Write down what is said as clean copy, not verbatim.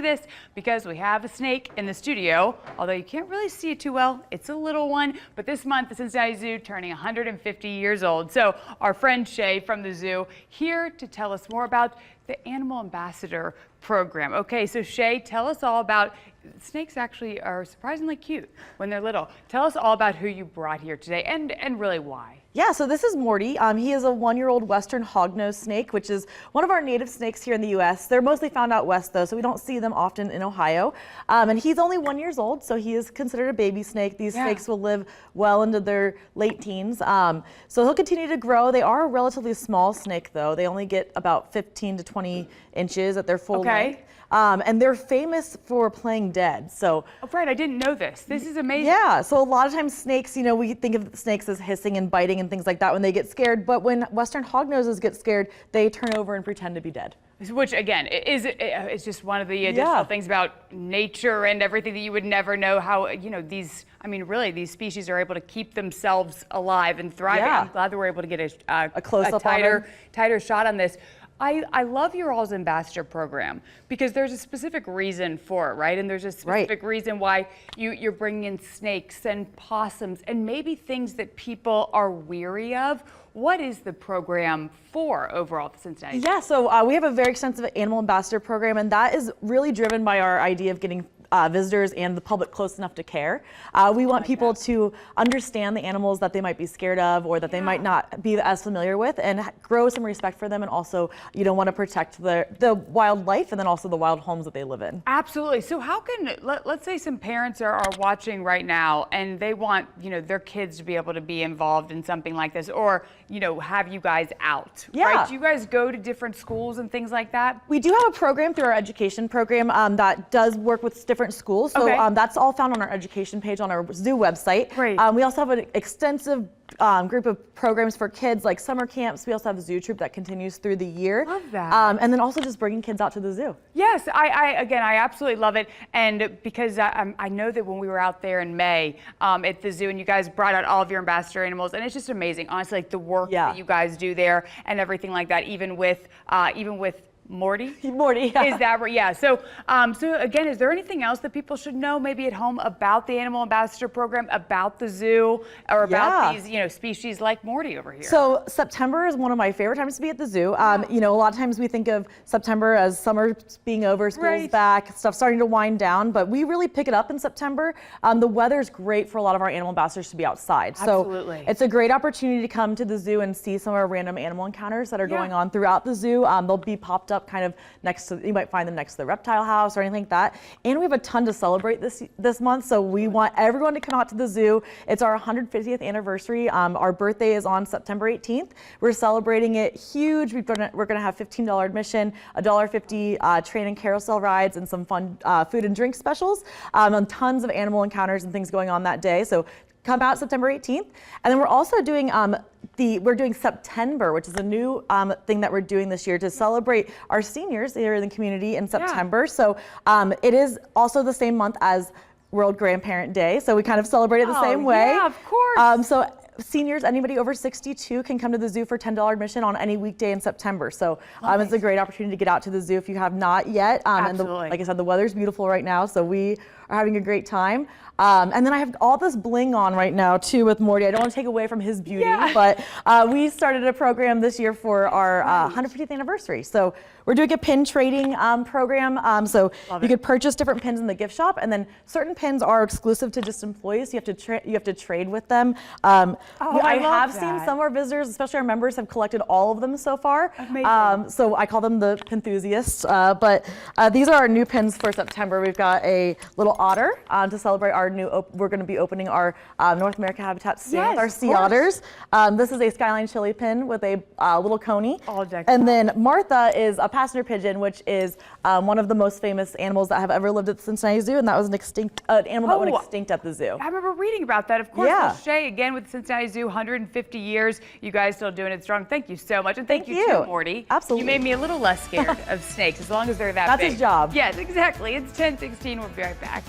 This because we have a snake in the studio, although you can't really see it too well. It's a little one, but this month the Cincinnati Zoo turning 150 years old. So our friend Shay from the zoo here to tell us more about the Animal Ambassador program. Okay, so Shay, tell us all about, snakes actually are surprisingly cute when they're little. Tell us all about who you brought here today and really why. Yeah, so this is Morty. He is a 1-year-old western hognose snake, which is one of our native snakes here in the U.S. They're mostly found out west, though, so we don't see them often in Ohio. And he's only 1 year old, so he is considered a baby snake. These snakes will live well into their late teens. So he'll continue to grow. They are a relatively small snake, though. They only get about 15 to 20 inches at their full length. And they're famous for playing dead. So, oh, right, I didn't know this. This is amazing. Yeah, so a lot of times snakes, you know, we think of snakes as hissing and biting and things like that when they get scared, but when western hognoses get scared, they turn over and pretend to be dead. Which again, it's just one of the additional things about nature and everything that you would never know how, you know, these, I mean, really, these species are able to keep themselves alive and thriving. I'm glad that we're able to get a close-up, tighter shot on this. I love your all's ambassador program because there's a specific reason for it, right? And there's a specific reason why you're bringing in snakes and possums and maybe things that people are weary of. What is the program for overall at the Cincinnati Zoo? Yeah, so we have a very extensive animal ambassador program, and that is really driven by our idea of getting visitors and the public close enough to care. We want people to understand the animals that they might be scared of or that they might not be as familiar with, and grow some respect for them, and also, you know, want to protect the wildlife and then also the wild homes that they live in. Absolutely. So how can, let's say some parents are watching right now and they want, you know, their kids to be able to be involved in something like this, or, you know, have you guys out, right? Do you guys go to different schools and things like that? We do have a program through our education program that does work with different schools. So that's all found on our education page on our zoo website. We also have an extensive group of programs for kids, like summer camps. We also have a zoo troop that continues through the year. Love that. And then also just bringing kids out to the zoo. Yes, again, I absolutely love it. And because I know that when we were out there in May at the zoo and you guys brought out all of your ambassador animals, and it's just amazing, honestly, like the work that you guys do there and everything like that, even with Morty? Morty, Is that right? Yeah. So, so again, is there anything else that people should know maybe at home about the Animal Ambassador program, about the zoo, or about these, you know, species like Morty over here? So September is one of my favorite times to be at the zoo. You know, a lot of times we think of September as summer being over, school's back, stuff starting to wind down, but we really pick it up in September. The weather's great for a lot of our animal ambassadors to be outside. So it's a great opportunity to come to the zoo and see some of our random animal encounters that are going on throughout the zoo. They'll be popped up kind of next to, you might find them next to the reptile house or anything like that. And we have a ton to celebrate this month, so we want everyone to come out to the zoo. It's our 150th anniversary. Our birthday is on September 18th. We're celebrating it huge. We're gonna have $15 admission, $1.50 train and carousel rides, and some fun food and drink specials, and tons of animal encounters and things going on that day. So come out September 18th. And then we're also doing we're doing September, which is a new thing that we're doing this year to celebrate our seniors here in the community in September. So it is also the same month as World Grandparent Day, so we kind of celebrate it the same way. Yeah, of course. So seniors, anybody over 62 can come to the zoo for $10 admission on any weekday in September. So it's a great opportunity to get out to the zoo if you have not yet. And like I said, the weather's beautiful right now, so we are having a great time. And then I have all this bling on right now too with Morty. I don't want to take away from his beauty, but we started a program this year for our 150th anniversary. So we're doing a pin trading program. So you could purchase different pins in the gift shop, and then certain pins are exclusive to just employees. So you have to trade with them. I have seen some of our visitors, especially our members, have collected all of them so far. So I call them the Pinthusiasts. But these are our new pins for September. We've got a little otter to celebrate our we're going to be opening our North America habitat soon with our sea otters. This is a Skyline Chili pin with a little coney. And then Martha is a passenger pigeon, which is one of the most famous animals that have ever lived at the Cincinnati Zoo, and that was an extinct animal that went extinct at the zoo. I remember reading about that, of course. Well, Shay, again with the Cincinnati Zoo, 150 years. You guys still doing it strong. Thank you so much, and thank you too, Morty. Absolutely. You made me a little less scared of snakes, as long as they're that big. That's his job. Yes, exactly. It's 10:16. We'll be right back.